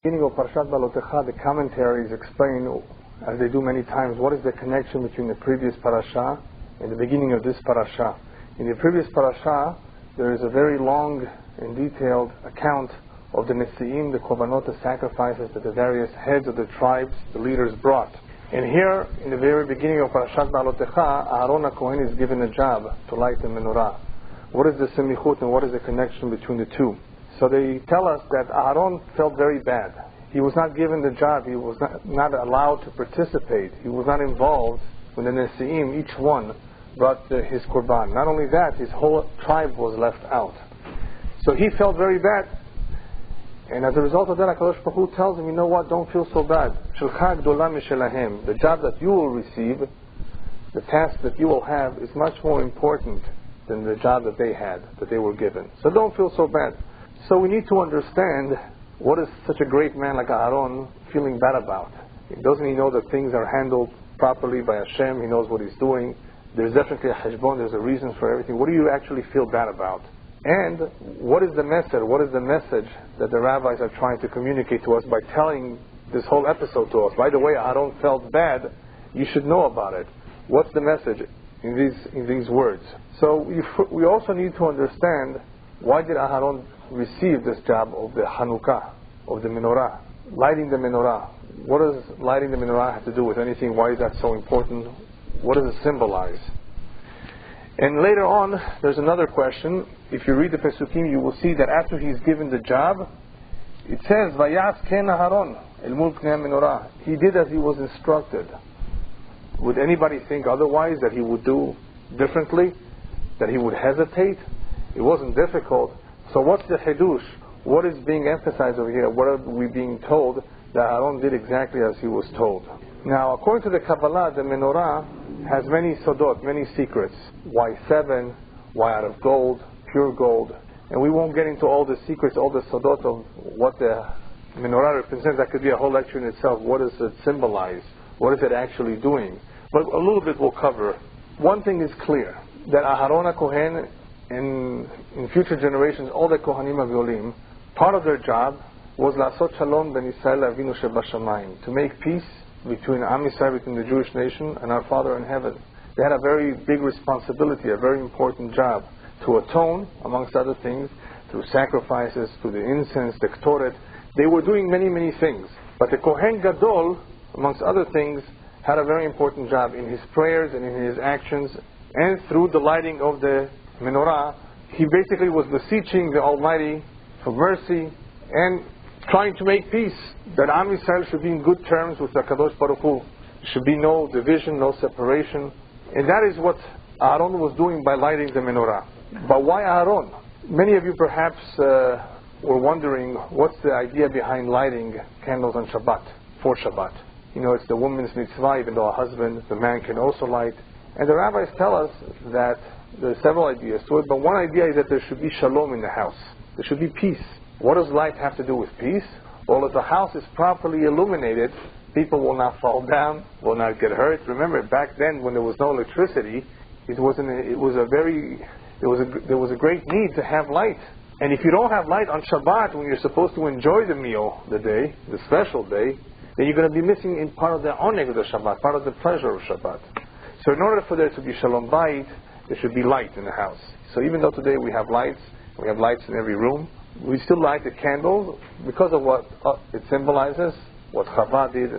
Beginning of Parashat Behaalotcha, the commentaries explain, as they do many times, what is the connection between the previous parasha and the beginning of this parasha. In the previous parasha, there is a very long and detailed account of the Nesi'im, the Korbanot, the sacrifices that the various heads of the tribes, the leaders, brought. And here, in the very beginning of Parashat Behaalotcha, Aaron HaKohen is given a job to light the menorah. What is the semichut and what is the connection between the two? So they tell us that Aaron felt very bad. He was not given the job. He was not allowed to participate. He was not involved when the Nesi'im, each one, brought his korban. Not only that, his whole tribe was left out. So he felt very bad. And as a result of that, HaKadosh Baruch Hu tells him, you know what, don't feel so bad. Shelcha gdola mishelahem. The job that you will receive, the task that you will have, is much more important than the job that they had, that they were given. So don't feel so bad. So we need to understand what is such a great man like Aaron feeling bad about. Doesn't he know that things are handled properly by Hashem? He knows what he's doing. There's definitely a heshbon, there's a reason for everything. What do you actually feel bad about? And what is the message? What is the message that the rabbis are trying to communicate to us by telling this whole episode to us? By the way, Aaron felt bad. You should know about it. What's the message in these words? So we also need to understand, why did Aaron receive this job of the Hanukkah, of the menorah, lighting the menorah? What does lighting the menorah have to do with anything? Why is that so important? What does it symbolize? And later on, there's another question. If you read the Pesukim, you will see that after he's given the job, it says, Vayas ken Aaron el mul pnei menorah. He did as he was instructed. Would anybody think otherwise, that he would do differently? That he would hesitate? It wasn't difficult. So what's the Hidush? What is being emphasized over here? What are we being told? That Aaron did exactly as he was told. Now, according to the Kabbalah, the menorah has many sodot, many secrets. Why 7? Why out of gold, pure gold? And we won't get into all the secrets, all the sodot of what the menorah represents. That could be a whole lecture in itself. What does it symbolize? What is it actually doing? But a little bit we'll cover. One thing is clear, that Aaron HaKohen, in future generations, all the Kohanim HaGdolim, part of their job was La'asot Shalom Ben Yisrael Avinu Shebashamayim, to make peace between Am Yisrael, between the Jewish nation, and our Father in heaven. They had a very big responsibility, a very important job, to atone, amongst other things, through sacrifices, through the incense, the Ktoret. They were doing many, many things. But the Kohen Gadol, amongst other things, had a very important job in his prayers and in his actions, and through the lighting of the menorah. He basically was beseeching the Almighty for mercy and trying to make peace, that Am Yisrael should be in good terms with the Kadosh Baruch Hu. There should be no division, no separation. And that is what Aaron was doing by lighting the menorah. But why Aaron? Many of you perhaps were wondering, what's the idea behind lighting candles on Shabbat, for Shabbat? You know, it's the woman's mitzvah, even though a husband, the man, can also light. And the rabbis tell us that there are several ideas to it, but one idea is that there should be shalom in the house. There should be peace. What does light have to do with peace? Well, if the house is properly illuminated, people will not fall down, will not get hurt. Remember, back then when there was no electricity, there was a great need to have light. And if you don't have light on Shabbat, when you're supposed to enjoy the meal, the day, the special day, then you're going to be missing in part of the oneg of the Shabbat, part of the pleasure of Shabbat. So in order for there to be shalom bayit, there should be light in the house. So even though today we have lights in every room, we still light the candles because of what it symbolizes, what Chava did,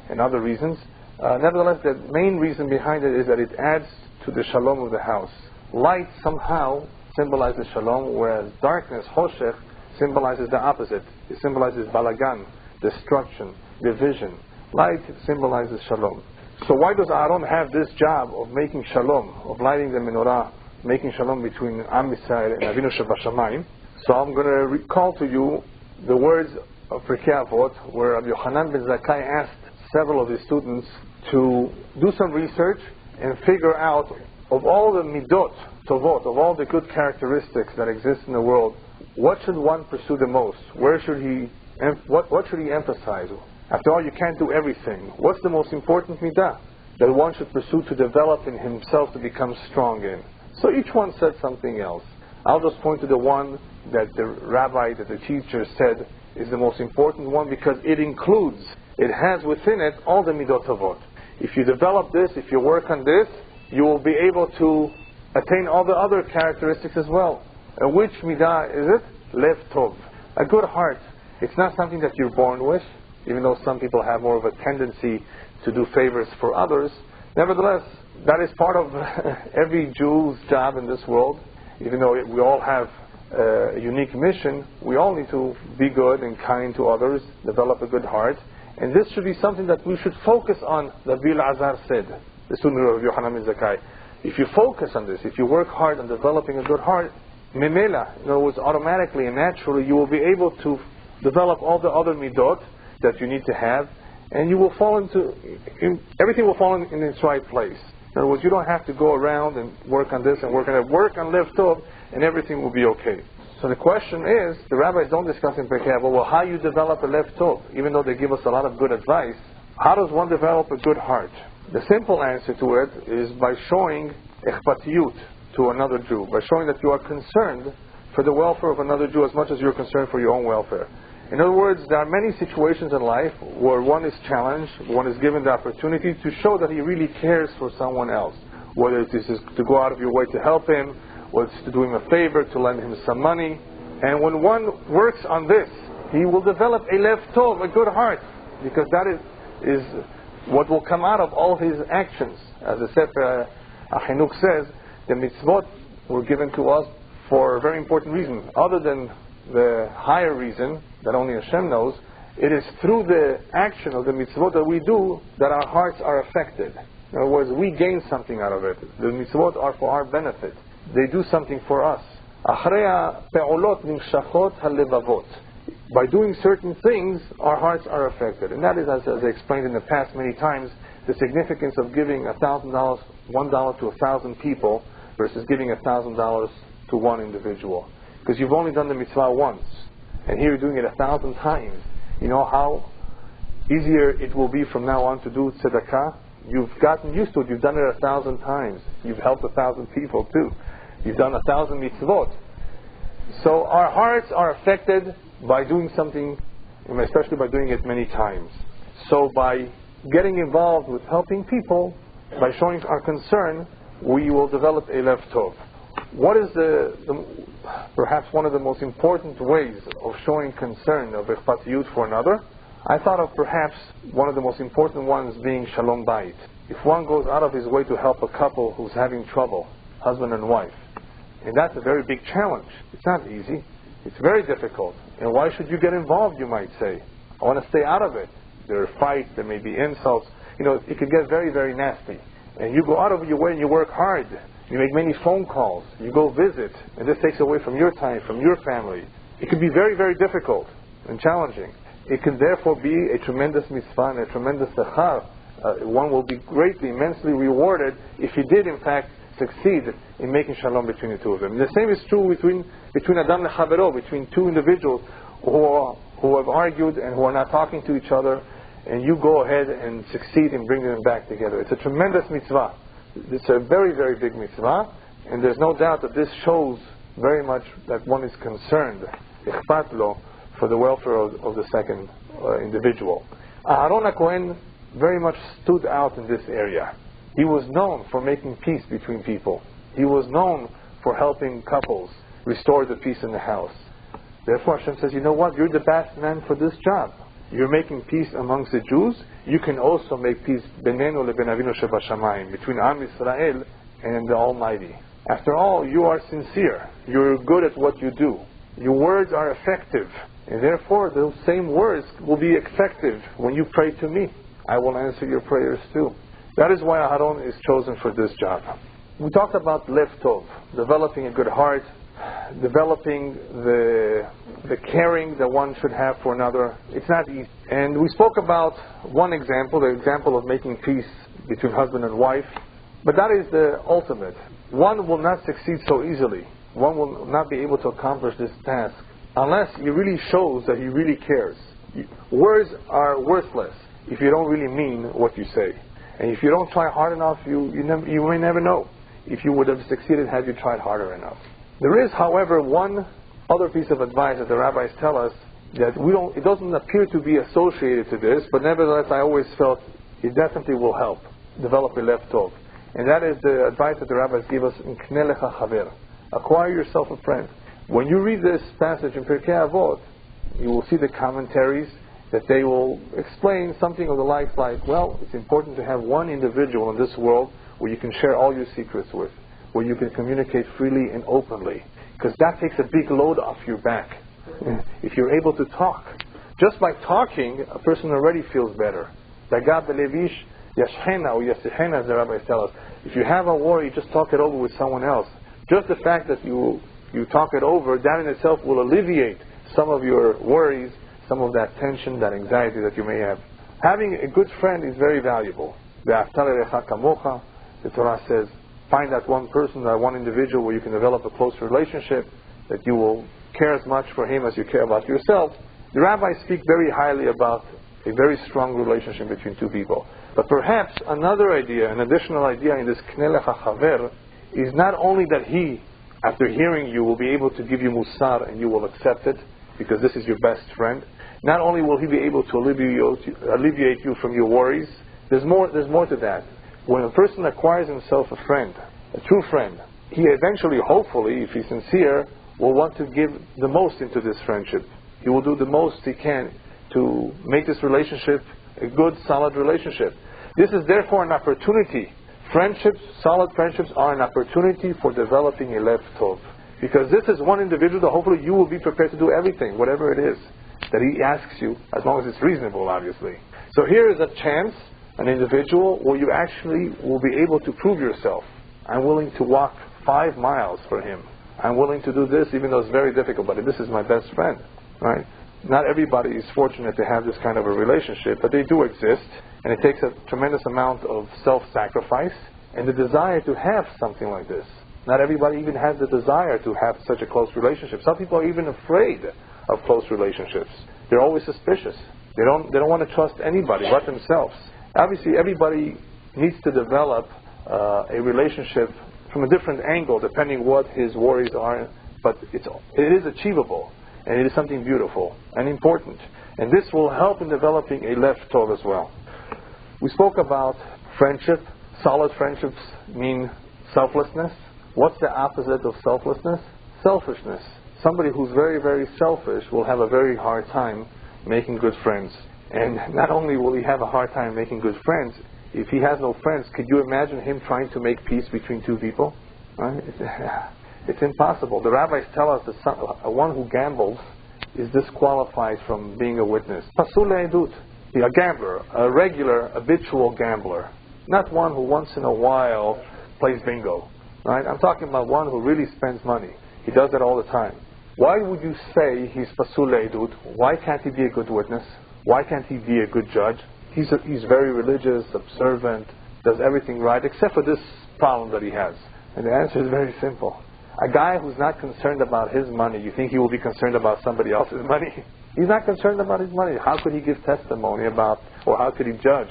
and other reasons. Nevertheless, the main reason behind it is that it adds to the shalom of the house. Light somehow symbolizes shalom, whereas darkness, choshech, symbolizes the opposite. It symbolizes balagan, destruction, division. Light symbolizes shalom. So why does Aaron have this job of making shalom, of lighting the menorah, making shalom between Am Yisrael and Avinu Shebashamayim? So I'm going to recall to you the words of Pirkei Avot, where Rabbi Yochanan ben Zakkai asked several of his students to do some research and figure out, of all the midot tovot, of all the good characteristics that exist in the world, what should one pursue the most? Where should what should he emphasize? After all, you can't do everything. What's the most important midah that one should pursue to develop in himself to become strong in? So each one said something else. I'll just point to the one that the rabbi, that the teacher said is the most important one because it has within it all the midot tovot. If you develop this, if you work on this, you will be able to attain all the other characteristics as well. And which midah is it? Lev tov. A good heart. It's not something that you're born with, even though some people have more of a tendency to do favors for others. Nevertheless, that is part of every Jew's job in this world. Even though we all have a unique mission, we all need to be good and kind to others, develop a good heart. And this should be something that we should focus on, that Bil Azar said, the student of Yohanan ben Zakkai. If you focus on this, if you work hard on developing a good heart, memela, in other words, automatically and naturally, you will be able to develop all the other midot that you need to have, and you will fall everything will fall in its right place. In other words, you don't have to go around and work on this and work on that. Work on Lev Tov, and everything will be okay. So the question is, the rabbis don't discuss in Pirkei Avot, well, how you develop a Lev Tov, even though they give us a lot of good advice. How does one develop a good heart? The simple answer to it is by showing echpatiyut to another Jew, by showing that you are concerned for the welfare of another Jew as much as you're concerned for your own welfare. In other words, there are many situations in life where one is challenged, one is given the opportunity to show that he really cares for someone else. Whether it is to go out of your way to help him, whether it's to do him a favor, to lend him some money. And when one works on this, he will develop a lev tov, a good heart, because that is what will come out of all his actions. As the Sefer HaChinuk says, the mitzvot were given to us for a very important reason. Other than the higher reason that only Hashem knows, it is through the action of the mitzvot that we do that our hearts are affected. In other words, we gain something out of it. The mitzvot are for our benefit. They do something for us. By doing certain things, our hearts are affected. And that is, as I explained in the past many times, the significance of giving $1,000, $1 to 1,000 people versus giving $1,000 to one individual. Because you've only done the mitzvah once, and here you're doing it 1,000 times. You know how easier it will be from now on to do tzedakah? You've gotten used to it. You've done it 1,000 times. You've helped 1,000 people too. You've done 1,000 mitzvot. So our hearts are affected by doing something, and especially by doing it many times. So by getting involved with helping people, by showing our concern, we will develop a lev tov. What is perhaps one of the most important ways of showing concern, of echpatiyut for another? I thought of perhaps one of the most important ones being shalom bayit. If one goes out of his way to help a couple who's having trouble, husband and wife, and that's a very big challenge. It's not easy. It's very difficult. And why should you get involved, you might say? I want to stay out of it. There are fights, there may be insults. You know, it can get very, very nasty. And you go out of your way and you work hard. You make many phone calls. You go visit. And this takes away from your time, from your family. It can be very, very difficult and challenging. It can therefore be a tremendous mitzvah and a tremendous sechar. One will be greatly, immensely rewarded if he did, in fact, succeed in making shalom between the two of them. And the same is true between Adam and Chavero, between two individuals who have argued and who are not talking to each other, and you go ahead and succeed in bringing them back together. It's a tremendous mitzvah. It's a very, very big mitzvah, and there's no doubt that this shows very much that one is concerned, ichpat lo, for the welfare of the second individual. Aharon HaKohen very much stood out in this area. He was known for making peace between people. He was known for helping couples restore the peace in the house. Therefore Hashem says, you know what, you're the best man for this job. You're making peace amongst the Jews. You can also make peace benenu leben avinu shebashamayim, between Am Yisrael and the Almighty. After all, you are sincere. You're good at what you do. Your words are effective. And therefore, those same words will be effective when you pray to me. I will answer your prayers too. That is why Aharon is chosen for this job. We talked about lev tov, developing a good heart, developing the caring that one should have for another. It's not easy. And we spoke about one example, the example of making peace between husband and wife. But that is the ultimate. One will not succeed so easily. One will not be able to accomplish this task unless he really shows that he really cares. Words are worthless if you don't really mean what you say. And if you don't try hard enough, you may never know if you would have succeeded had you tried harder enough. There is, however, one other piece of advice that the rabbis tell us that it doesn't appear to be associated to this, but nevertheless I always felt it definitely will help develop a left tov. And that is the advice that the rabbis give us in Kne Lecha Chaver. Acquire yourself a friend. When you read this passage in Pirkei Avot, you will see the commentaries that they will explain something of the like, well, it's important to have one individual in this world where you can share all your secrets with, where you can communicate freely and openly, because that takes a big load off your back. If you're able to talk, just by talking, a person already feels better. Dagab belevish yashchena or yasechena, as the rabbis tell us. If you have a worry, just talk it over with someone else. Just the fact that you talk it over, that in itself will alleviate some of your worries, some of that tension, that anxiety that you may have. Having a good friend is very valuable. The Torah says, find that one person, that one individual where you can develop a close relationship, that you will care as much for him as you care about yourself. The rabbis speak very highly about a very strong relationship between two people. But perhaps another idea, an additional idea in this Kne Lecha Chaver, is not only that he, after hearing you, will be able to give you musar and you will accept it, because this is your best friend. Not only will he be able to alleviate you from your worries, there's more to that. When a person acquires himself a friend, a true friend, he eventually, hopefully, if he's sincere, will want to give the most into this friendship. He will do the most he can to make this relationship a good, solid relationship. This is therefore an opportunity. Friendships, solid friendships, are an opportunity for developing a lev tov. Because this is one individual that hopefully you will be prepared to do everything, whatever it is that he asks you, as long as it's reasonable, obviously. So here is a chance, an individual where you actually will be able to prove yourself. I'm willing to walk 5 miles for him. I'm willing to do this even though it's very difficult, but this is my best friend, right? Not everybody is fortunate to have this kind of a relationship, but they do exist, and it takes a tremendous amount of self-sacrifice and the desire to have something like this. Not everybody even has the desire to have such a close relationship. Some people are even afraid of close relationships. They're always suspicious. They don't want to trust anybody but themselves. Obviously, everybody needs to develop a relationship from a different angle, depending what his worries are. But it is achievable, and it is something beautiful and important. And this will help in developing a lev tov as well. We spoke about friendship. Solid friendships mean selflessness. What's the opposite of selflessness? Selfishness. Somebody who's very, very selfish will have a very hard time making good friends. And not only will he have a hard time making good friends, if he has no friends, could you imagine him trying to make peace between two people? Right? It's impossible. The rabbis tell us that one who gambles is disqualified from being a witness. Pasul le'edut. A gambler, a regular, habitual gambler. Not one who once in a while plays bingo. Right? I'm talking about one who really spends money. He does it all the time. Why would you say he's pasul le'edut? Why can't he be a good witness? Why can't he be a good judge? He's very religious, observant, does everything right, except for this problem that he has. And the answer is very simple. A guy who's not concerned about his money, you think he will be concerned about somebody else's money? He's not concerned about his money. How could he give testimony about, or how could he judge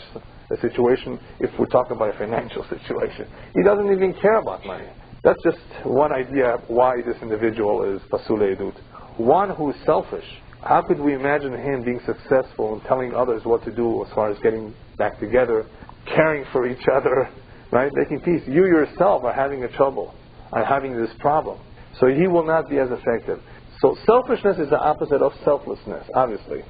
a situation if we're talking about a financial situation? He doesn't even care about money. That's just one idea why this individual is pasul le'edut. One who is selfish. How could we imagine him being successful in telling others what to do as far as getting back together, caring for each other, right? Making peace. You yourself are having a trouble, are having this problem. So he will not be as effective. So selfishness is the opposite of selflessness, obviously.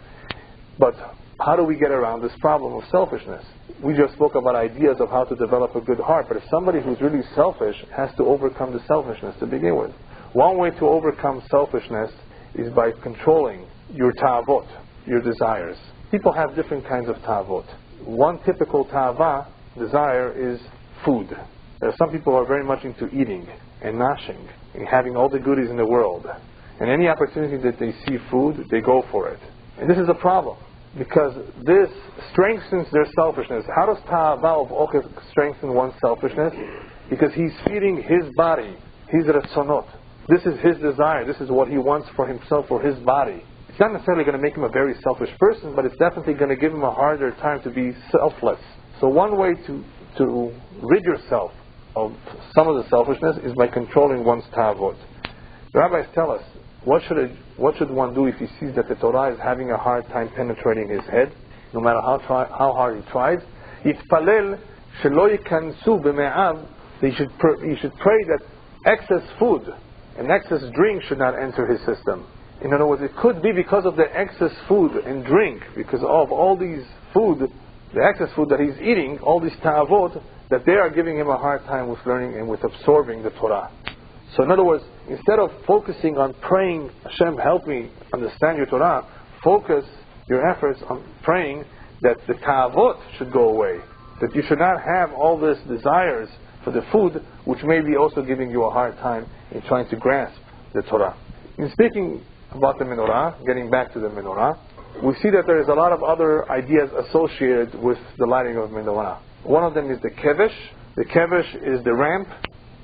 But how do we get around this problem of selfishness? We just spoke about ideas of how to develop a good heart, but if somebody who's really selfish has to overcome the selfishness to begin with. One way to overcome selfishness is by controlling your ta'avot, your desires. People have different kinds of ta'avot. One typical ta'ava, desire, is food. There are some people who are very much into eating and nashing and having all the goodies in the world. And any opportunity that they see food, they go for it. And this is a problem, because this strengthens their selfishness. How does ta'ava of ochel strengthen one's selfishness? Because he's feeding his body, his ratzonot. This is his desire. This is what he wants for himself, for his body. It's not necessarily going to make him a very selfish person, but it's definitely going to give him a harder time to be selfless. So one way to rid yourself of some of the selfishness is by controlling one's ta'avot. The rabbis tell us, what should one do if he sees that the Torah is having a hard time penetrating his head, no matter how hard he tries? Yitpalel shelo yikansu b'me'av. He should pray that excess food and excess drink should not enter his system. In other words, it could be because of the excess food and drink, because of all these food, the excess food that he's eating, all these ta'avot, that they are giving him a hard time with learning and with absorbing the Torah. So in other words, instead of focusing on praying, Hashem, help me understand your Torah, focus your efforts on praying that the ta'avot should go away, that you should not have all these desires for the food, which may be also giving you a hard time in trying to grasp the Torah. In speaking about the menorah, getting back to the menorah, we see that there is a lot of other ideas associated with the lighting of menorah. One of them is the kevesh. The kevesh is the ramp.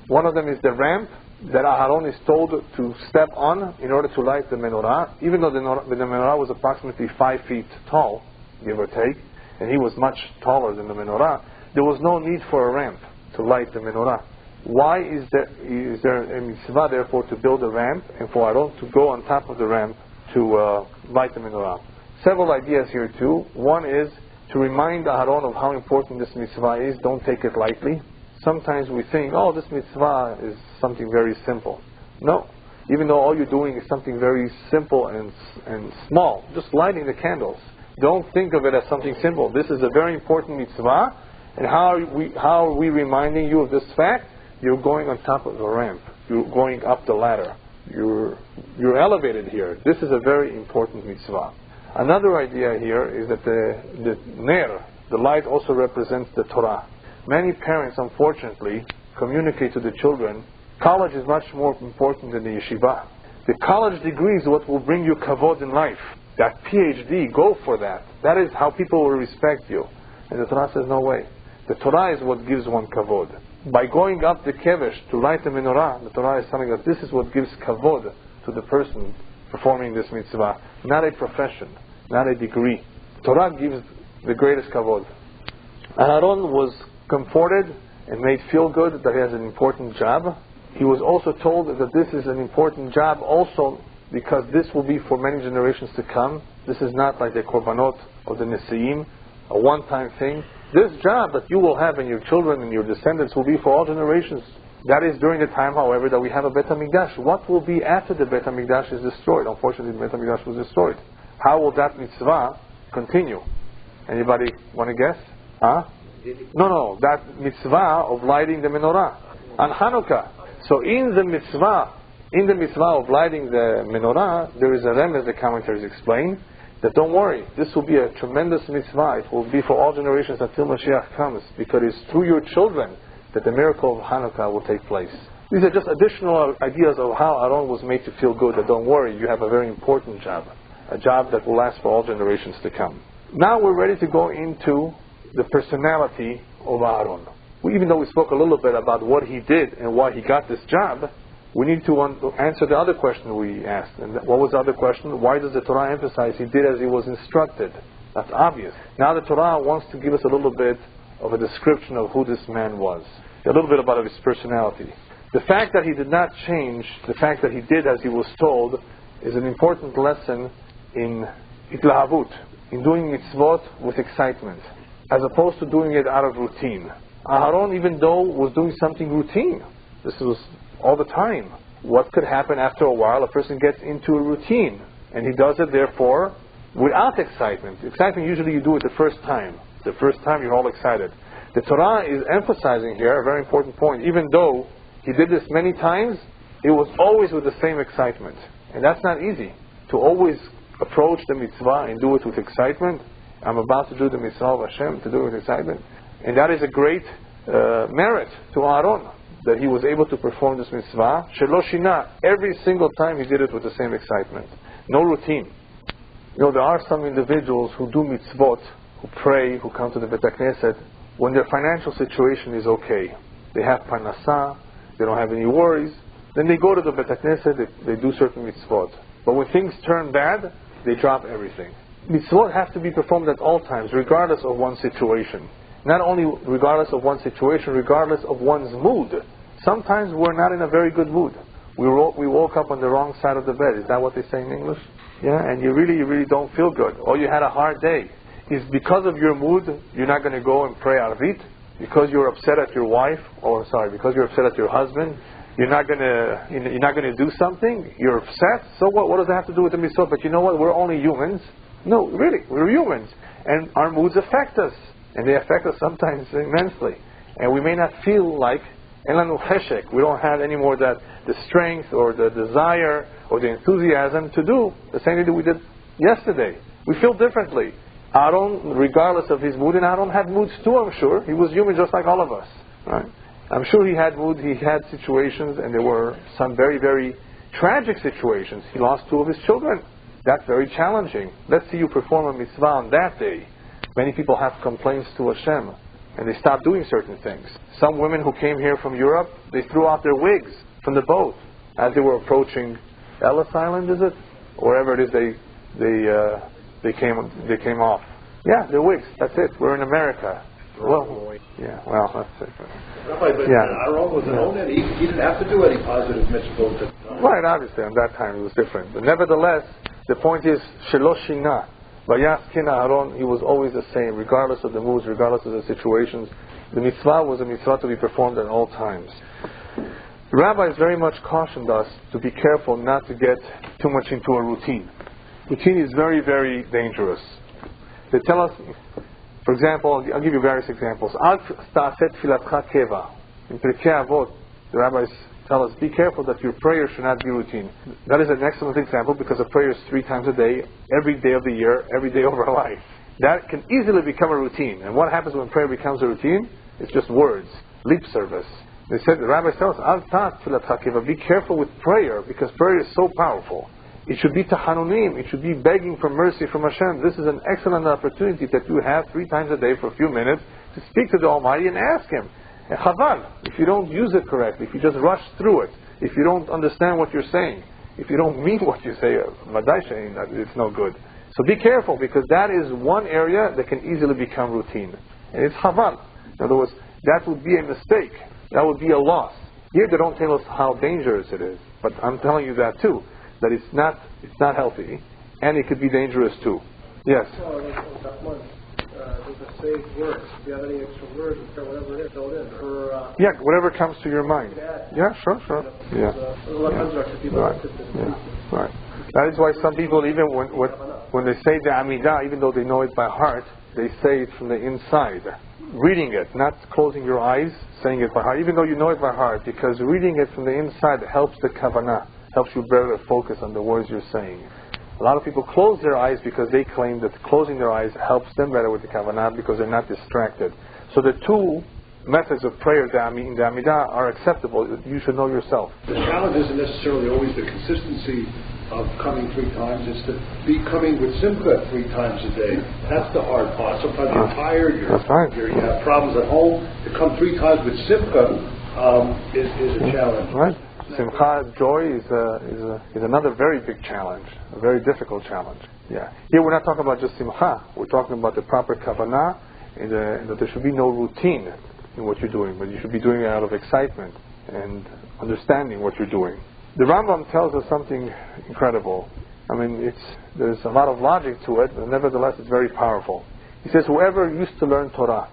One of them is the ramp that Aharon is told to step on in order to light the menorah. Even though the menorah was approximately 5 feet tall, give or take, and he was much taller than the menorah, there was no need for a ramp to light the menorah. Why is there a mitzvah, therefore, to build a ramp and for Aaron to go on top of the ramp to light the menorah? Several ideas here too. One is to remind Aaron of how important this mitzvah is. Don't take it lightly. Sometimes we think, oh, this mitzvah is something very simple. No. Even though all you're doing is something very simple and small, just lighting the candles. Don't think of it as something simple. This is a very important mitzvah. And how are we reminding you of this fact? You're going on top of the ramp. You're going up the ladder. You're elevated here. This is a very important mitzvah. Another idea here is that the ner, the light, also represents the Torah. Many parents, unfortunately, communicate to the children, college is much more important than the yeshiva. The college degree is what will bring you kavod in life. That PhD, go for that. That is how people will respect you. And the Torah says, no way. The Torah is what gives one kavod. By going up the kevesh to light the menorah, the Torah is telling us this is what gives kavod to the person performing this mitzvah. Not a profession, not a degree. Torah gives the greatest kavod. Aaron was comforted and made feel good that he has an important job. He was also told that this is an important job also because this will be for many generations to come. This is not like the korbanot or the nesiim, a one-time thing. This job that you will have and your children and your descendants will be for all generations. That is during the time, however, that we have a Bet HaMikdash. What will be after the Bet HaMikdash is destroyed? Unfortunately, the Bet HaMikdash was destroyed. How will that mitzvah continue? Anybody want to guess? No, that mitzvah of lighting the menorah on Hanukkah. So in the mitzvah of lighting the menorah, there is a remez, the commentaries explain, that don't worry, this will be a tremendous mitzvah. It will be for all generations until Mashiach comes, because it's through your children that the miracle of Hanukkah will take place. These are just additional ideas of how Aaron was made to feel good, that don't worry, you have a very important job, a job that will last for all generations to come. Now we're ready to go into the personality of Aaron. Even though we spoke a little bit about what he did and why he got this job, we need to answer the other question we asked. And what was the other question? Why does the Torah emphasize he did as he was instructed? That's obvious. Now the Torah wants to give us a little bit of a description of who this man was. A little bit about his personality. The fact that he did not change, the fact that he did as he was told, is an important lesson in itlahavut, in doing mitzvot with excitement, as opposed to doing it out of routine. Aharon, even though was doing something routine, this was all the time. What could happen after a while? A person gets into a routine, and he does it, therefore, without excitement. Excitement, usually you do it the first time. The first time you're all excited. The Torah is emphasizing here a very important point. Even though he did this many times, it was always with the same excitement. And that's not easy, to always approach the mitzvah and do it with excitement. I'm about to do the mitzvah of Hashem, to do it with excitement. And that is a great merit to Aaron, that he was able to perform this mitzvah. Shelo shina, every single time he did it with the same excitement. No routine. You know, there are some individuals who do mitzvot, who pray, who come to the Bet HaKnesset, when their financial situation is okay. They have parnasah, they don't have any worries. Then they go to the Bet HaKnesset, they do certain mitzvot. But when things turn bad, they drop everything. Mitzvot have to be performed at all times, regardless of one's situation. Not only regardless of one's situation, regardless of one's mood. Sometimes we're not in a very good mood. we woke up on the wrong side of the bed. Is that what they say in English? Yeah, and you really don't feel good. Or you had a hard day. Is because of your mood, you're not going to go and pray Arvit? Because you're upset at your wife, because you're upset at your husband, you're not going to do something? You're upset? So what does that have to do with the mitzvot? But you know what? We're only humans. No, really, we're humans. And our moods affect us. And they affect us sometimes immensely. And we may not feel like Elanu Cheshek. We don't have any more the strength or the desire or the enthusiasm to do the same thing that we did yesterday. We feel differently. Aaron, regardless of his mood, and Aaron had moods too, I'm sure. He was human just like all of us. Right? I'm sure he had moods, he had situations, and there were some very, very tragic situations. He lost 2 of his children. That's very challenging. Let's see you perform a mitzvah on that day. Many people have complaints to Hashem, and they stop doing certain things. Some women who came here from Europe, they threw out their wigs from the boat as they were approaching Ellis Island, is it? Or wherever it is they came off. Yeah, their wigs. That's it. We're in America. Well, yeah. Well, that's it. Rabbi, but Aaron was an own he didn't have to do any positive mitzvot. Right, obviously, on that time it was different. But nevertheless, the point is, Shelo Shina. Vayaskina Aaron, he was always the same, regardless of the moods, regardless of the situations. The mitzvah was a mitzvah to be performed at all times. The rabbis very much cautioned us to be careful not to get too much into a routine. Routine is very, very dangerous. They tell us, for example, I'll give you various examples. Al ta'aset filatcha keva. In Pirkei Avot, the rabbis tell us, be careful that your prayer should not be routine. That is an excellent example because a prayer is 3 times a day, every day of the year, every day of our life. That can easily become a routine. And what happens when prayer becomes a routine? It's just words, lip service. They said, the rabbis tell us, Al ta'at filatcha keva. Be careful with prayer because prayer is so powerful. It should be tahanunim. It should be begging for mercy from Hashem. This is an excellent opportunity that you have 3 times a day for a few minutes to speak to the Almighty and ask Him. Chaval, if you don't use it correctly, if you just rush through it, if you don't understand what you're saying, if you don't mean what you say, it's no good. So be careful because that is one area that can easily become routine. And it's chaval. In other words, that would be a mistake. That would be a loss. Here they don't tell us how dangerous it is, but I'm telling you that too. That it's not healthy, and it could be dangerous too. Yes? There's a saved word. If you have any extra words, whatever it is, throw it in. Yeah, whatever comes to your mind. Yeah, sure. Yeah. Right. That is why some people, even when they say the Amidah, even though they know it by heart, they say it from the inside. Reading it, not closing your eyes, saying it by heart, even though you know it by heart, because reading it from the inside helps the kavanah. Helps you better focus on the words you're saying. A lot of people close their eyes because they claim that closing their eyes helps them better with the kavanah because they're not distracted. So the 2 methods of prayer in the Amidah are acceptable. You should know yourself. The challenge isn't necessarily always the consistency of coming 3 times. It's to be coming with simcha 3 times a day. That's the hard part. Sometimes you're tired. You have problems at home. To come 3 times with simcha is a challenge. Right. Simcha, joy, is another very big challenge, a very difficult challenge. Yeah. Here we're not talking about just simcha. We're talking about the proper kavanah, and that there should be no routine in what you're doing, but you should be doing it out of excitement and understanding what you're doing. The Rambam tells us something incredible. I mean, there's a lot of logic to it, but nevertheless it's very powerful. He says, whoever used to learn Torah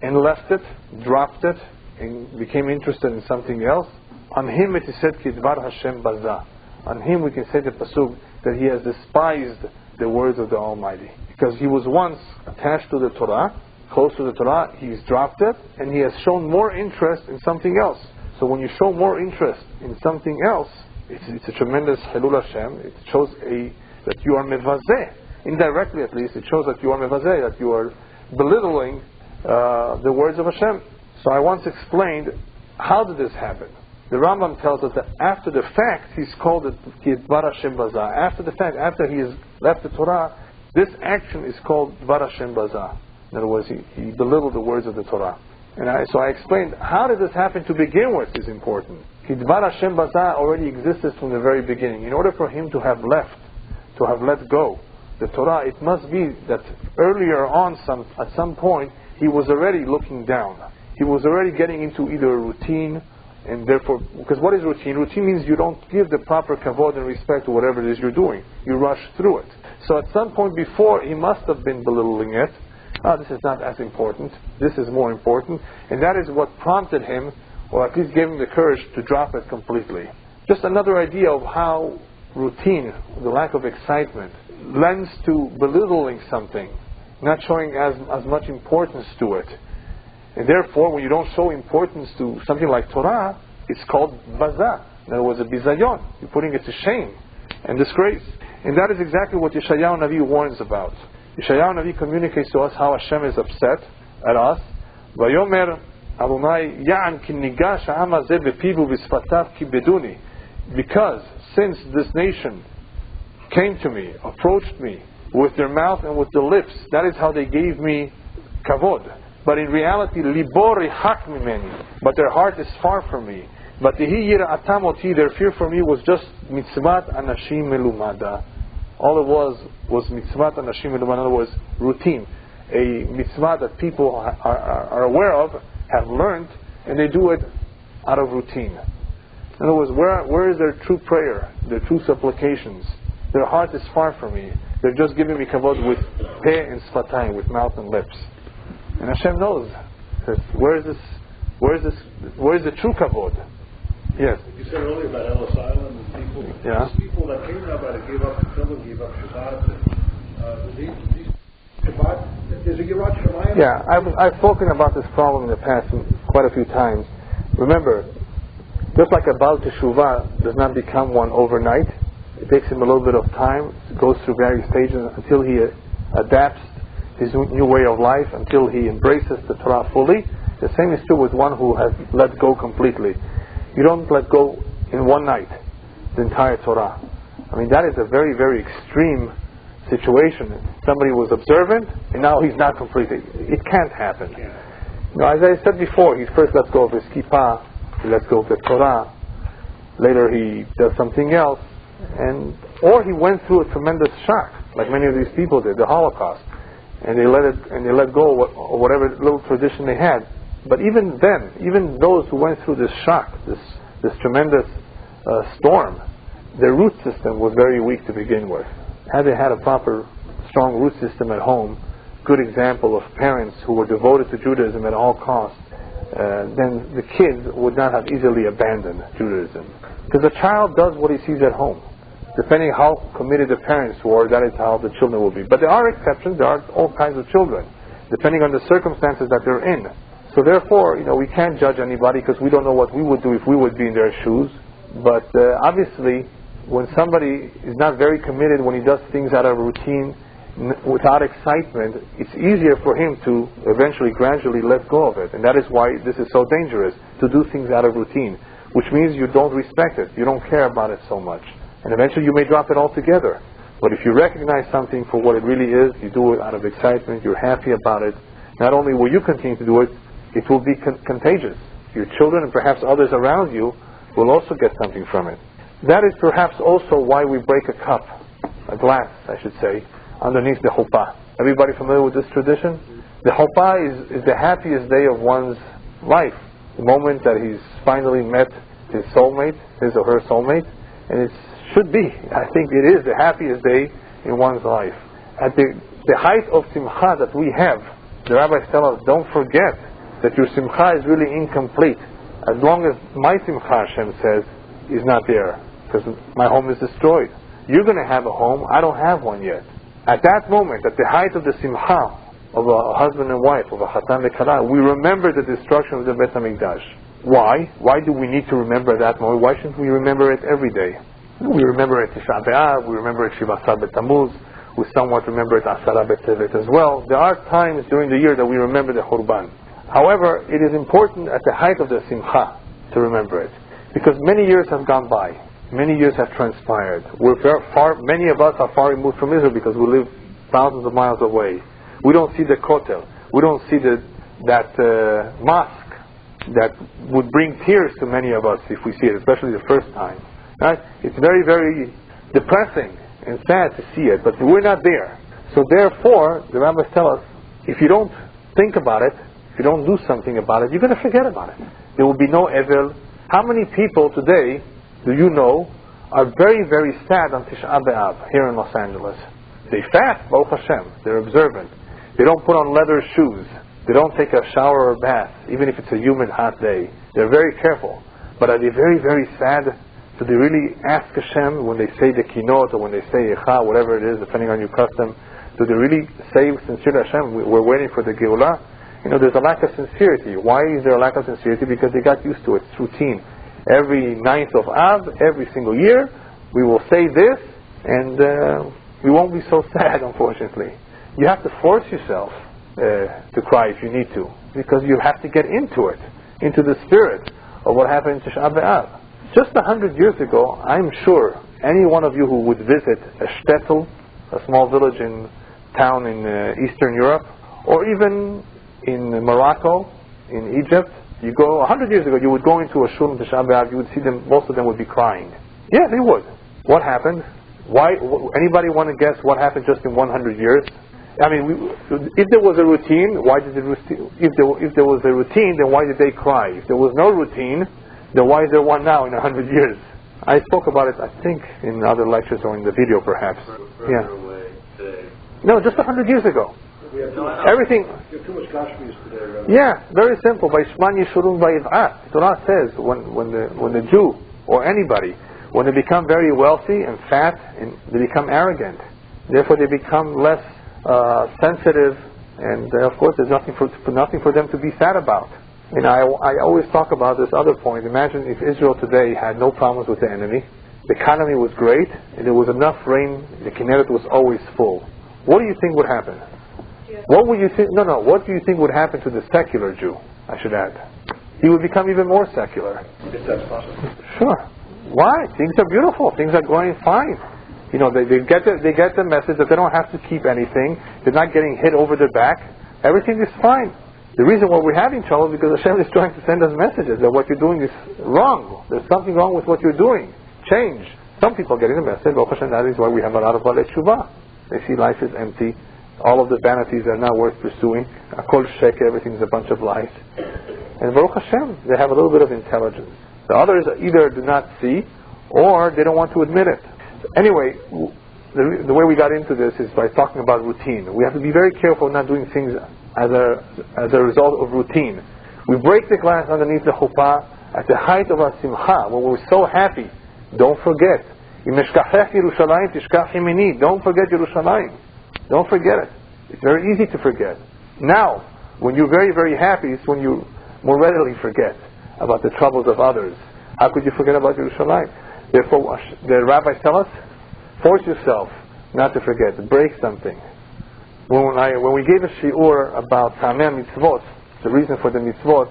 and left it, dropped it, and became interested in something else, on him it is said, Kidvar Hashem Baza. On him we can say the pasuk that he has despised the words of the Almighty. Because he was once attached to the Torah, close to the Torah, he's dropped it, and he has shown more interest in something else. So when you show more interest in something else, it's a tremendous Hilul Hashem. It shows that you are mevazeh. Indirectly at least, it shows that you are mevazeh, that you are belittling the words of Hashem. So I once explained, how did this happen? The Rambam tells us that after the fact, he's called it Dvar Hashem Baza. After the fact, after he has left the Torah, this action is called Dvar Hashem Baza. In other words, he belittled the words of the Torah. And so I explained, how did this happen to begin with is important. Dvar Hashem Baza already existed from the very beginning. In order for him to have let go the Torah, it must be that earlier on, at some point, he was already looking down. He was already getting into either a routine And therefore, because what is routine? Routine means you don't give the proper kavod and respect to whatever it is you're doing. You rush through it. So at some point before, he must have been belittling it. This is not as important. This is more important. And that is what prompted him, or at least gave him the courage to drop it completely. Just another idea of how routine, the lack of excitement, lends to belittling something, not showing as much importance to it. And therefore, when you don't show importance to something like Torah, it's called baza. In other words, a bizayon. You're putting it to shame and disgrace. And that is exactly what Yeshayahu Navi warns about. Yeshayahu Navi communicates to us how Hashem is upset at us. Vayomer Adonai ya'an ki nigash ha'am hazeh bepivu v'sfatav ki beduni. Because since this nation came to me, approached me with their mouth and with the lips, that is how they gave me kavod. But in reality, libo rihak mimeni. But their heart is far from me. But tehi yira'atam oti, their fear for me was just mitzvat anashim melumada. All it was mitzvat anashim melumada. In other words, routine. A mitzvah that people are aware of, have learned, and they do it out of routine. In other words, where is their true prayer, their true supplications? Their heart is far from me. They're just giving me kavod with peh and sfatayim, with mouth and lips. And Hashem knows. Where is the true kavod? Yes. You said earlier about Ellis Island and people. Yeah. These people that came now, but gave up the film, gave up Shabbat. These Shabbat. There's a Yirat Shemayim. Yeah, I've spoken about this problem in the past quite a few times. Remember, just like a Baal Teshuvah does not become one overnight. It takes him a little bit of time, goes through various stages until he adapts his new way of life, until he embraces the Torah fully. The same is true with one who has let go completely. You don't let go in one night the entire Torah. I mean, that is a very, very extreme situation. Somebody was observant and now he's not completely. It can't happen. Now, as I said before, he first lets go of his kippah, he lets go of the Torah, later he does something else, or he went through a tremendous shock, like many of these people did, the Holocaust, and they let go of whatever little tradition they had. But even then, even those who went through this shock, this tremendous storm, their root system was very weak to begin with. Had they had a proper, strong root system at home, good example of parents who were devoted to Judaism at all costs, then the kids would not have easily abandoned Judaism. Because the child does what he sees at home. Depending how committed the parents were, that is how the children will be. But there are exceptions. There are all kinds of children, depending on the circumstances that they're in. So therefore, we can't judge anybody because we don't know what we would do if we would be in their shoes. But obviously, when somebody is not very committed, when he does things out of routine, without excitement, it's easier for him to eventually, gradually let go of it. And that is why this is so dangerous, to do things out of routine, which means you don't respect it, you don't care about it so much. And eventually you may drop it altogether. But if you recognize something for what it really is, you do it out of excitement, you're happy about it, not only will you continue to do it, it will be contagious. Your children and perhaps others around you will also get something from it. That is perhaps also why we break a cup, a glass, I should say, underneath the chuppah. Everybody familiar with this tradition? The chuppah is the happiest day of one's life. The moment that he's finally met his soulmate, his or her soulmate. And it should be, I think it is the happiest day in one's life. At the height of simcha that we have, the rabbis tell us, don't forget that your simcha is really incomplete as long as my simcha, Hashem says, is not there. Because my home is destroyed. You're going to have a home, I don't have one yet. At that moment, at the height of the simcha of a husband and wife, of a chatan and kala, we remember the destruction of the Beit HaMikdash. Why? Why do we need to remember that moment? Why shouldn't we remember it every day? We remember it Tisha B'Av, we remember it Shiva Asar B'Tammuz, we somewhat remember it Asara B'Tevet as well. There are times during the year that we remember the Churban. However, it is important at the height of the simcha to remember it. Because many years have gone by. Many years have transpired. Many of us are far removed from Israel because we live thousands of miles away. We don't see the kotel. We don't see that mosque that would bring tears to many of us if we see it, especially the first time. Right? It's very, very depressing and sad to see it, but we're not there. So therefore, the rabbis tell us, if you don't think about it, if you don't do something about it, you're going to forget about it. There will be no evel, How many people today do you know are very, very sad on Tisha B'Av here in Los Angeles? They fast, Baruch Hashem. They're observant. They don't put on leather shoes. They don't take a shower or bath, even if it's a humid, hot day. They're very careful. But are they very, very sad? Do they really ask Hashem when they say the kinot or when they say Echa, whatever it is, depending on your custom? Do they really say sincerely, Hashem, we're waiting for the Geulah? There's a lack of sincerity. Why is there a lack of sincerity? Because they got used to it. It's routine. Every 9th of Av, every single year, we will say this, and we won't be so sad, unfortunately. You have to force yourself to cry if you need to, because you have to get into it, into the spirit of what happened in Tisha B'Av. Just 100 years ago, I'm sure any one of you who would visit a shtetl, a small village in town in Eastern Europe, or even in Morocco, in Egypt, you go 100 years ago, you would go into a shul in Tisha B'Av, you would see them, most of them would be crying. Yeah, they would. What happened? Why? Anybody want to guess what happened just in 100 years? I mean, if there was a routine, why did if there was a routine, then why did they cry? If there was no routine, then why is there one now in 100 years? I spoke about it, I think, in other lectures or in the video, perhaps. Yeah. No, just 100 years ago. Everything. You have too much Kashmirs today, right? Yeah, very simple. By Shman Yeshurun Vayiv'at. The Torah says when the Jew or anybody, when they become very wealthy and fat, and they become arrogant, therefore they become less sensitive, and of course there's nothing for them to be sad about. And I always talk about this other point. Imagine if Israel today had no problems with the enemy, the economy was great, and there was enough rain, the Kinneret was always full. What do you think would happen? What would you think? No. What do you think would happen to the secular Jew? I should add, he would become even more secular. If that's possible. Sure. Why? Things are beautiful. Things are going fine. They get the message that they don't have to keep anything. They're not getting hit over their back. Everything is fine. The reason why we're having trouble is because Hashem is trying to send us messages that what you're doing is wrong. There's something wrong with what you're doing. Change. Some people are getting the message. That is why we have a lot of Balei Tshuva. They see life is empty. All of the vanities are not worth pursuing. Akol Shek, everything's a bunch of lies. And Baruch Hashem, they have a little bit of intelligence. The others either do not see, or they don't want to admit it. Anyway, the way we got into this is by talking about routine. We have to be very careful not doing things as a result of routine. We break the glass underneath the chuppah at the height of our simcha, when we're so happy. Don't forget. Don't forget Yerushalayim. Don't forget it. It's very easy to forget. Now, when you're very, very happy, it's when you more readily forget about the troubles of others. How could you forget about Yerushalayim? Therefore, the rabbis tell us, force yourself not to forget. Break something. When we gave a shiur about Tamei mitzvot, the reason for the mitzvot,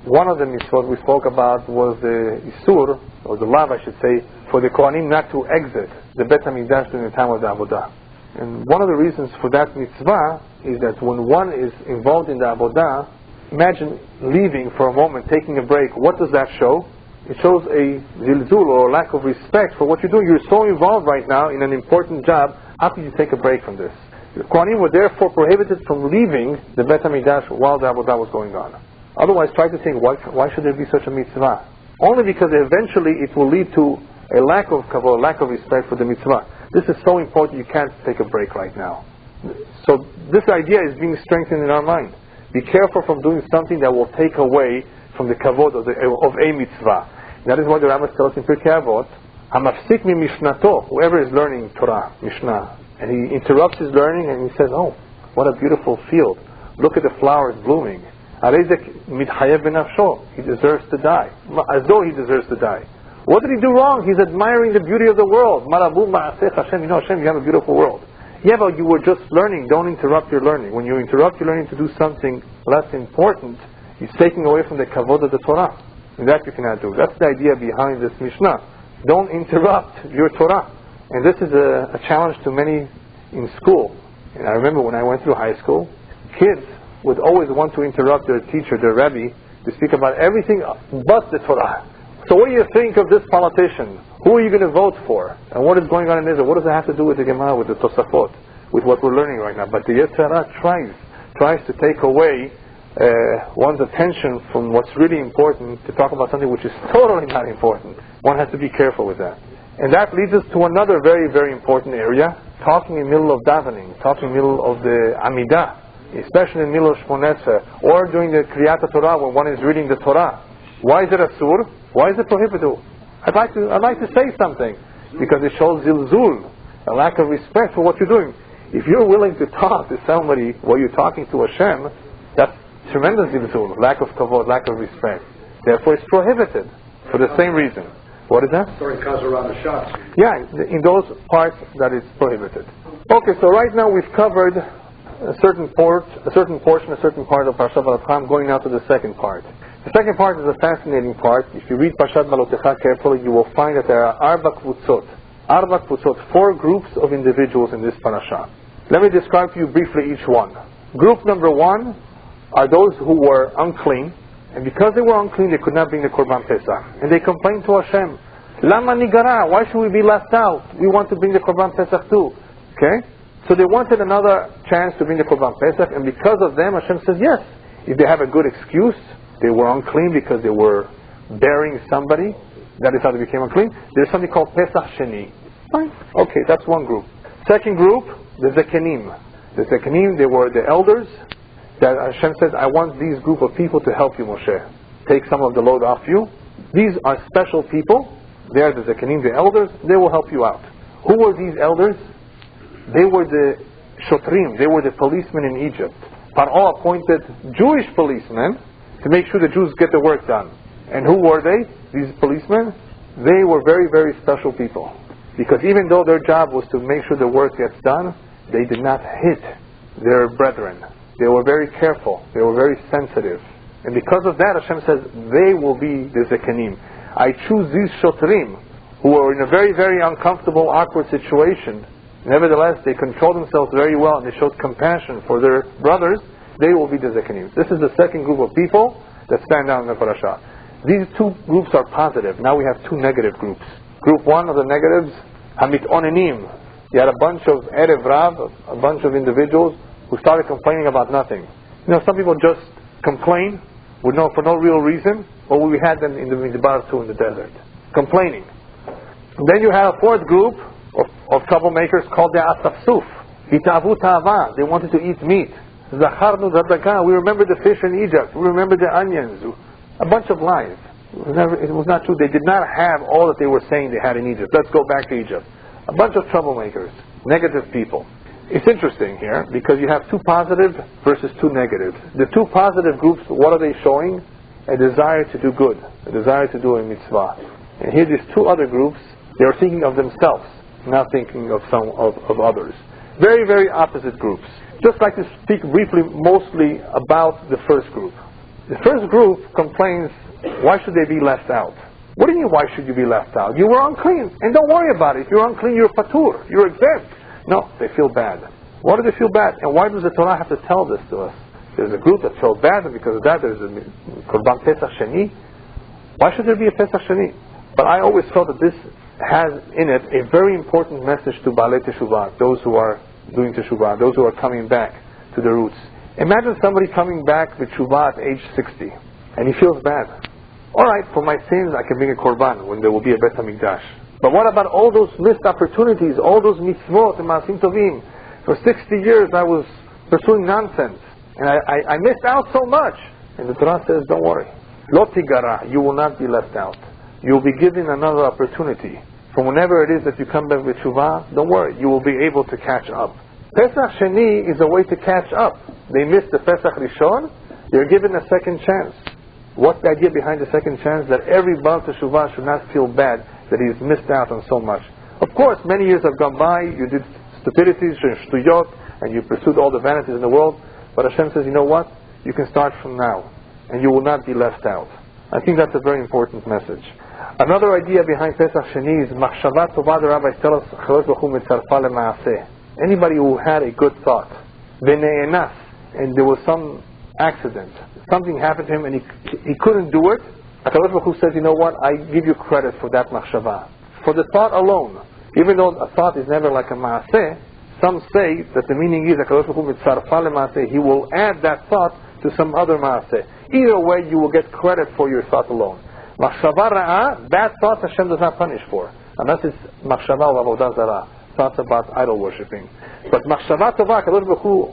one of the mitzvot we spoke about was the isur, or the law, I should say, for the Kohanim not to exit the Bet HaMikdash during the time of the Avodah. And one of the reasons for that mitzvah is that when one is involved in the Avodah, imagine leaving for a moment, taking a break. What does that show? It shows a zilzul, or a lack of respect for what you're doing. You're so involved right now in an important job. How could you take a break from this? The Kohanim were therefore prohibited from leaving the Bet HaMikdash while the Avodah was going on. Otherwise, try to think, why should there be such a mitzvah? Only because eventually it will lead to a lack of kavod, a lack of respect for the mitzvah. This is so important, you can't take a break right now. So this idea is being strengthened in our mind. Be careful from doing something that will take away from the kavod of a mitzvah. That is why the rabbis tell us in Pirkei Avot, Hamafsik mi mishnato, whoever is learning Torah, Mishnah, and he interrupts his learning and he says, oh, what a beautiful field. Look at the flowers blooming. He deserves to die. As though he deserves to die. What did he do wrong? He's admiring the beauty of the world. Hashem, you have a beautiful world. Yeah, but you were just learning. Don't interrupt your learning. When you interrupt your learning to do something less important, it's taking away from the kavod of the Torah. And that you cannot do. That's the idea behind this Mishnah. Don't interrupt your Torah. And this is a challenge to many in school. And I remember when I went through high school, kids would always want to interrupt their teacher, their Rebbe, to speak about everything but the Torah. So what do you think of this politician? Who are you going to vote for? And what is going on in Israel? What does it have to do with the Gemara, with the Tosafot, with what we're learning right now? But the Yetzer Hara tries to take away one's attention from what's really important to talk about something which is totally not important. One has to be careful with that. And that leads us to another very, very important area, talking in the middle of davening, talking in the middle of the Amidah, especially in the middle of Shmonesra, or during the Kriyat Torah when one is reading the Torah. Why is it asur? Why is it prohibited? I'd like to say something, because it shows zilzul, a lack of respect for what you're doing. If you're willing to talk to somebody while you're talking to Hashem, that's tremendous zilzul, lack of kavod, lack of respect. Therefore it's prohibited, for the same reason. What is that? During Kazarana shots. Yeah, in those parts that it's prohibited. Okay, so right now we've covered a certain part of Parashat Behaalotcha. I'm going now to the second part. The second part is a fascinating part. If you read Parashat Behaalotcha carefully, you will find that there are arba kvutzot, 4 groups of individuals in this parasha. Let me describe to you briefly each one. Group number 1 are those who were unclean, and because they were unclean, they could not bring the Korban Pesach. And they complained to Hashem, Lama nigara, why should we be left out? We want to bring the Korban Pesach too. Okay? So they wanted another chance to bring the Korban Pesach, and because of them, Hashem says yes. If they have a good excuse, they were unclean because they were burying somebody, that is how they became unclean. There's something called Pesach Sheni. Fine. Okay, that's one group. Second group, the Zekenim. The Zekenim, they were the elders, that Hashem says, I want these group of people to help you, Moshe. Take some of the load off you. These are special people. They are the Zekenim, the elders. They will help you out. Who were these elders? They were the Shotrim. They were the policemen in Egypt. Paro appointed Jewish policemen to make sure the Jews get the work done. And who were they? These policemen? They were very, very special people. Because even though their job was to make sure the work gets done, they did not hit their brethren. They were very careful. They were very sensitive. And because of that, Hashem says, they will be the Zekenim. I choose these Shotrim, who are in a very, very uncomfortable, awkward situation. Nevertheless, they control themselves very well, and they showed compassion for their brothers. They will be the Zekenim. This is the second group of people that stand out in the parasha. These 2 groups are positive. Now we have 2 negative groups. Group 1 of the negatives, Hamit Onenim. You had a bunch of Erev Rav, a bunch of individuals who started complaining about nothing. You know, some people just complain for no real reason, or we had them in the Midbar too, in the desert, complaining. And then you had a 4th group of troublemakers called the Asafsuf. Hitavu Ta'ava. They wanted to eat meat. Zacharnu Zadaka. We remember the fish in Egypt. We remember the onions. A bunch of lies. It was not true. They did not have all that they were saying they had in Egypt. Let's go back to Egypt. A bunch of troublemakers. Negative people. It's interesting here because you have 2 positive versus 2 negative. The 2 positive groups, what are they showing? A desire to do good, a desire to do a mitzvah. And here these 2 other groups, they are thinking of themselves, not thinking of others. Very, very opposite groups. Just like to speak briefly mostly about the first group. The first group complains, why should they be left out? What do you mean, why should you be left out? You were unclean, and don't worry about it. If you're unclean, you're patur, you're exempt. No, they feel bad. Why do they feel bad? And why does the Torah have to tell this to us? There's a group that feels bad, and because of that there's a Korban Pesach Sheni. Why should there be a Pesach Sheni? But I always felt that this has in it a very important message to Baalei Teshuvah, those who are doing Teshuvah, those who are coming back to the roots. Imagine somebody coming back with Teshuvah at age 60, and he feels bad. Alright, for my sins I can bring a Korban when there will be a Bet HaMikdash. But what about all those missed opportunities, all those mitzvot and maasim tovim? For 60 years I was pursuing nonsense, and I missed out so much. And the Torah says, don't worry. Lo tigara, you will not be left out. You will be given another opportunity. From whenever it is that you come back with Shuvah, don't worry, you will be able to catch up. Pesach Sheni is a way to catch up. They missed the Pesach Rishon, they're given a second chance. What's the idea behind the second chance? That every Baal Teshuvah should not feel bad that he's missed out on so much. Of course, many years have gone by, you did stupidities, shtuyot, and you pursued all the vanities in the world, but Hashem says, you know what? You can start from now, and you will not be left out. I think that's a very important message. Another idea behind Pesach Sheni is Machshava Tova. The rabbis tell us, anybody who had a good thought, and there was some accident, something happened to him and he couldn't do it, HaKadosh Baruch Hu says, you know what, I give you credit for that machshava. For the thought alone, even though a thought is never like a maaseh, some say that the meaning is HaKadosh Baruch Hu mitzarfa lemaaseh, he will add that thought to some other maaseh. Either way, you will get credit for your thought alone. Machshava ra'ah, bad thoughts Hashem does not punish for, unless it's machshava avodah zarah, thoughts about idol worshipping. But machshava tova, Kadosh Baruch Hu,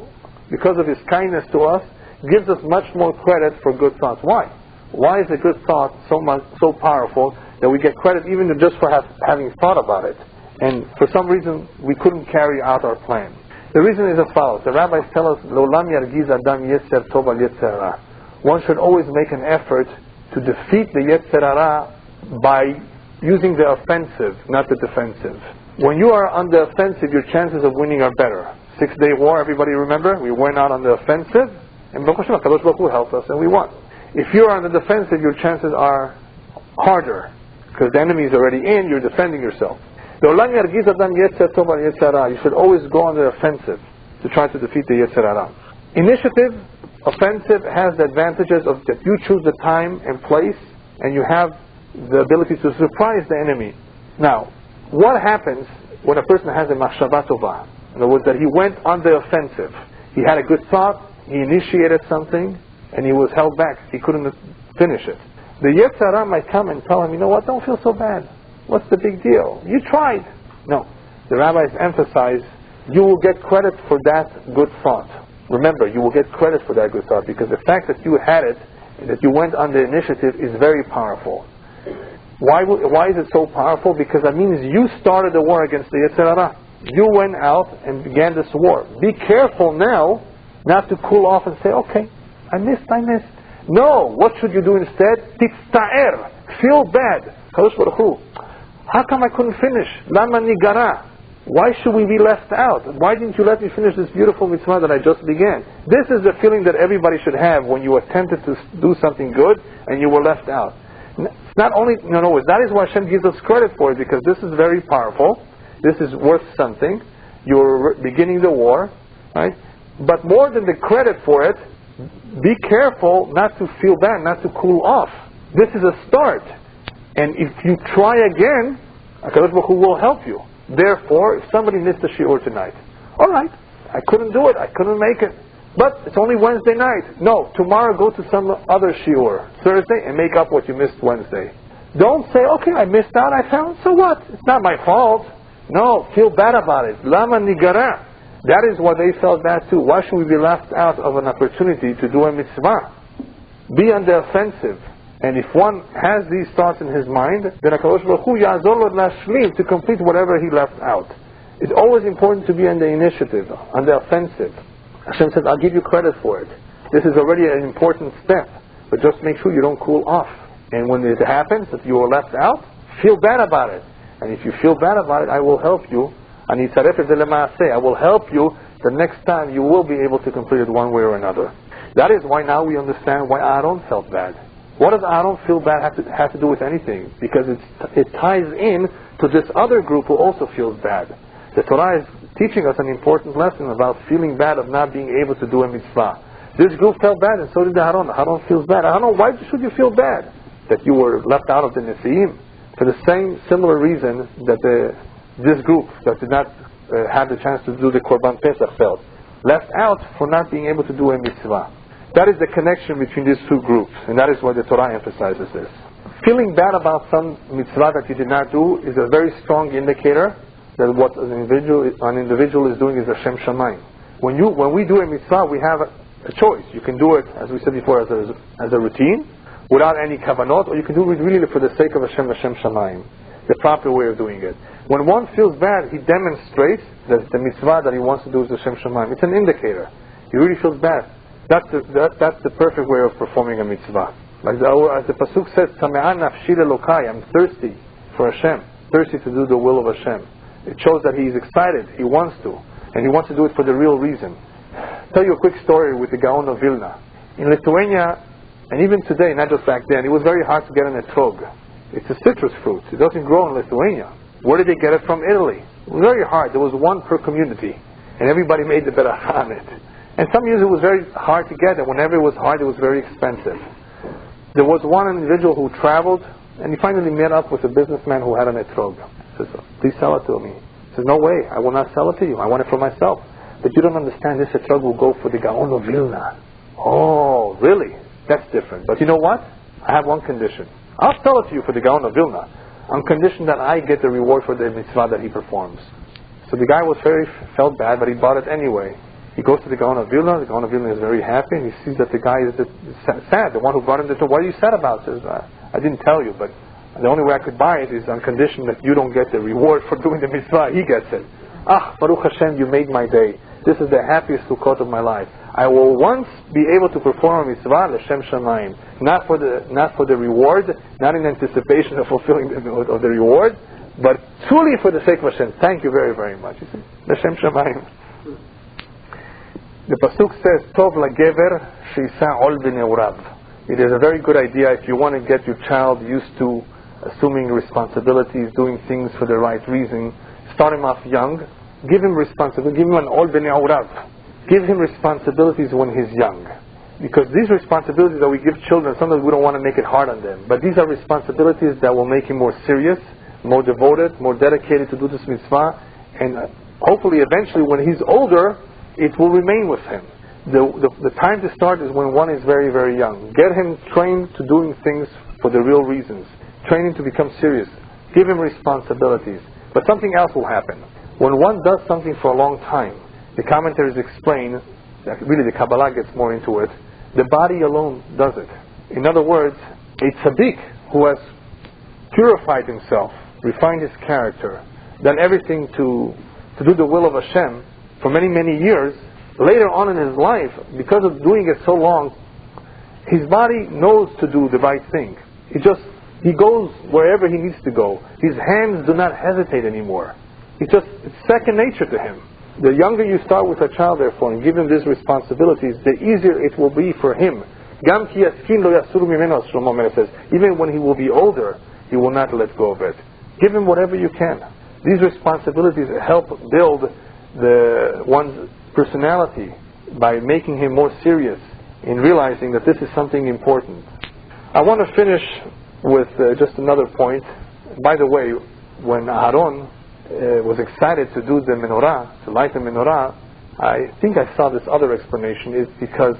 because of His kindness to us, gives us much more credit for good thoughts. Why? Why is a good thought so powerful that we get credit even just for having thought about it? And for some reason, we couldn't carry out our plan. The reason is as follows. The rabbis tell us, L'olam yargiz adam yetzer tov al yetzer hara. One should always make an effort to defeat the yetzer hara by using the offensive, not the defensive. When you are on the offensive, your chances of winning are better. 6-day war, everybody remember? We went out on the offensive, and Baruch Hashem, Kadosh Baruch Hu helped us, and we won. If you're on the defensive, your chances are harder, because the enemy is already in, you're defending yourself. You should always go on the offensive to try to defeat the Yetzer Hara. Initiative, offensive, has the advantages of that you choose the time and place, and you have the ability to surprise the enemy. Now, what happens when a person has a machshava tova? In other words, that he went on the offensive. He had a good thought, he initiated something, and he was held back. He couldn't finish it. The Yetzer Hara might come and tell him, you know what, don't feel so bad. What's the big deal? You tried. No. The rabbis emphasize, you will get credit for that good thought. Remember, you will get credit for that good thought, because the fact that you had it, that you went on the initiative, is very powerful. Why is it so powerful? Because that means you started the war against the Yetzer Hara. You went out and began this war. Be careful now not to cool off and say, okay, I missed. No, what should you do instead? Titzta'er. Feel bad. Kadosh Baruch Hu, how come I couldn't finish? Lama nigara. Why should we be left out? Why didn't you let me finish this beautiful mitzvah that I just began? This is the feeling that everybody should have when you attempted to do something good and you were left out. It's not only, that is why Hashem gives us credit for it, because this is very powerful. This is worth something. You're beginning the war, right? But more than the credit for it, be careful not to feel bad, not to cool off. This is a start. And if you try again, HaKadosh Baruch Hu will help you. Therefore, if somebody missed the shiur tonight, all right, I couldn't do it, I couldn't make it. But it's only Wednesday night. No, tomorrow go to some other shiur, Thursday, and make up what you missed Wednesday. Don't say, okay, I missed out, I found, so what? It's not my fault. No, feel bad about it. Lama nigara. That is why they felt bad too. Why should we be left out of an opportunity to do a mitzvah? Be on the offensive. And if one has these thoughts in his mind, then HaKadosh Baruch Hu ya'azor lo lashlim, to complete whatever he left out. It's always important to be on the initiative, on the offensive. Hashem says, I'll give you credit for it. This is already an important step, but just make sure you don't cool off. And when it happens that you are left out, feel bad about it. And if you feel bad about it, I will help you. I will help you. The next time you will be able to complete it one way or another. That is why now we understand why Aaron felt bad. What does Aaron feel bad have to do with anything? Because it ties in to this other group who also feels bad. The Torah is teaching us an important lesson about feeling bad of not being able to do a mitzvah. This group felt bad, and so did Aaron. Aaron feels bad. Aaron, why should you feel bad that you were left out of the Nesiim? For the same similar reason that this group that did not have the chance to do the Korban Pesach felt left out for not being able to do a mitzvah. That is the connection between these two groups, and that is why the Torah emphasizes this. Feeling bad about some mitzvah that you did not do is a very strong indicator that what an individual is doing is Hashem Shamayim. When we do a mitzvah, we have a choice. You can do it, as we said before, as a routine, without any kavanot, or you can do it really for the sake of Hashem Shamayim, the proper way of doing it. When one feels bad, he demonstrates that the mitzvah that he wants to do is Hashem Shamayim. It's an indicator. He really feels bad. That's the perfect way of performing a mitzvah. Like as the pasuk says, "Tame'an nafshi lelokai," I'm thirsty for Hashem, thirsty to do the will of Hashem. It shows that he's excited, he wants to, and he wants to do it for the real reason. I'll tell you a quick story with the Gaon of Vilna. In Lithuania, and even today, not just back then, it was very hard to get an etrog. It's a citrus fruit. It doesn't grow in Lithuania. Where did they get it from? Italy. It was very hard. There was one per community, and everybody made the beracha on it. And some years it was very hard to get, and whenever it was hard, it was very expensive. There was one individual who traveled, and he finally met up with a businessman who had an etrog. He says, please sell it to me. He says, no way, I will not sell it to you. I want it for myself. But you don't understand, this etrog will go for the Gaon of Vilna. Oh, really? That's different. But you know what? I have one condition. I'll sell it to you for the Gaon of Vilna, on condition that I get the reward for the mitzvah that he performs. So the guy felt bad, but he bought it anyway. He goes to the Gaon of Vilna. The Gaon of Vilna is very happy, and he sees that the guy is sad. The one who brought him the Torah. What are you sad about? Says, I didn't tell you, but the only way I could buy it is on condition that you don't get the reward for doing the mitzvah. He gets it. Baruch Hashem, you made my day. This is the happiest Sukkot of my life. I will once be able to perform a mitzvah l'shem shamayim, not for the reward, not in anticipation of fulfilling of the reward, but truly for the sake of Hashem. Thank you very, very much. You see, l'shem shamayim. The pasuk says, "Tov lagever sheisa ol b'neurav." It is a very good idea if you want to get your child used to assuming responsibilities, doing things for the right reason. Start him off young. Give him responsibility. Give him an ol b'neurav. Give him responsibilities when he's young. Because these responsibilities that we give children, sometimes we don't want to make it hard on them. But these are responsibilities that will make him more serious, more devoted, more dedicated to do this mitzvah. And hopefully, eventually, when he's older, it will remain with him. The time to start is when one is very, very young. Get him trained to doing things for the real reasons. Train him to become serious. Give him responsibilities. But something else will happen. When one does something for a long time, the commentaries explain that really the Kabbalah gets more into it. The body alone does it. In other words, a tzaddik who has purified himself, refined his character, done everything to do the will of Hashem for many, many years, later on in his life, because of doing it so long, his body knows to do the right thing. He goes wherever he needs to go. His hands do not hesitate anymore. It's second nature to him. The younger you start with a child, therefore, and give him these responsibilities, the easier it will be for him. Gam ki yaskin lo yasuru mimeno, Shlomo Melech says. Even when he will be older, he will not let go of it. Give him whatever you can. These responsibilities help build one's personality by making him more serious in realizing that this is something important. I want to finish with just another point. By the way, when Aaron was excited to do the menorah, to light the menorah, I think I saw this other explanation is because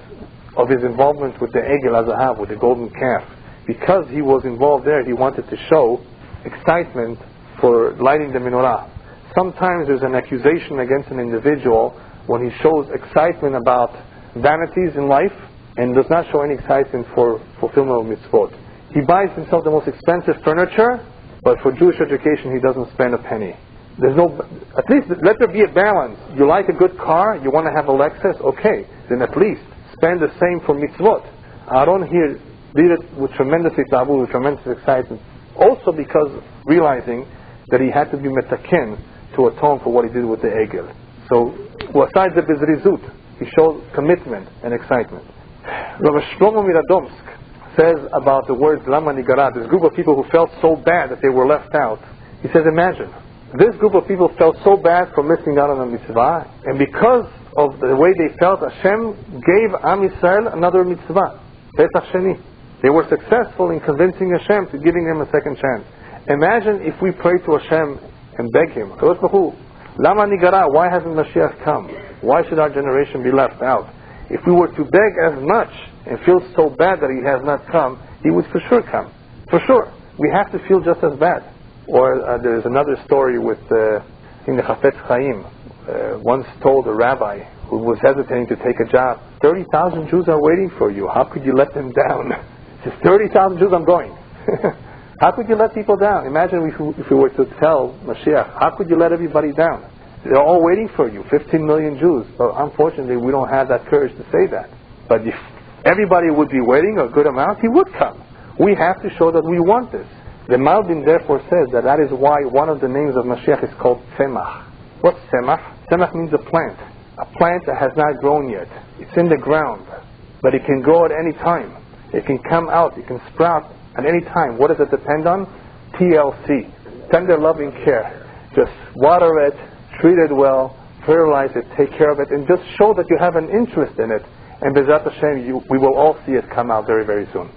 of his involvement with the Egel HaZahav, with the golden calf. Because he was involved there, he wanted to show excitement for lighting the menorah. Sometimes there's an accusation against an individual when he shows excitement about vanities in life and does not show any excitement for fulfillment of mitzvot. He buys himself the most expensive furniture, but for Jewish education he doesn't spend a penny. At least let there be a balance. You like a good car, you want to have a Lexus, okay, then at least spend the same for mitzvot. Aaron here did it with tremendous itabu, with tremendous excitement, also because realizing that he had to be metaken to atone for what he did with the Egel. So, besides the bezrizut, he showed commitment and excitement. Rabbi Shlomo Miradomsk says about the words Lama Nigara, this group of people who felt so bad that they were left out. He says, imagine, this group of people felt so bad for missing out on a mitzvah, and because of the way they felt, Hashem gave Am Yisrael another mitzvah, Pesach Sheni. They were successful in convincing Hashem to giving them a second chance. Imagine if we pray to Hashem and beg Him, Lama Nigara, why hasn't Mashiach come? Why should our generation be left out? If we were to beg as much and feel so bad that He has not come, He would for sure come. For sure. We have to feel just as bad. Or there is another story with in the Chafetz Chaim, once told a rabbi who was hesitating to take a job, 30,000 Jews are waiting for you. How could you let them down? He says, 30,000 Jews, I'm going. How could you let people down? Imagine if we were to tell Mashiach, how could you let everybody down? They're all waiting for you, 15 million Jews. But unfortunately, we don't have that courage to say that. But if everybody would be waiting a good amount, He would come. We have to show that we want this. The Malbim therefore says that is why one of the names of Mashiach is called Tzemach. What's Tzemach? Tzemach means a plant that has not grown yet. It's in the ground, but it can grow at any time. It can come out, it can sprout at any time. What does it depend on? TLC, tender loving care. Just water it, treat it well, fertilize it, take care of it, and just show that you have an interest in it. And B'ezrat Hashem, we will all see it come out very, very soon.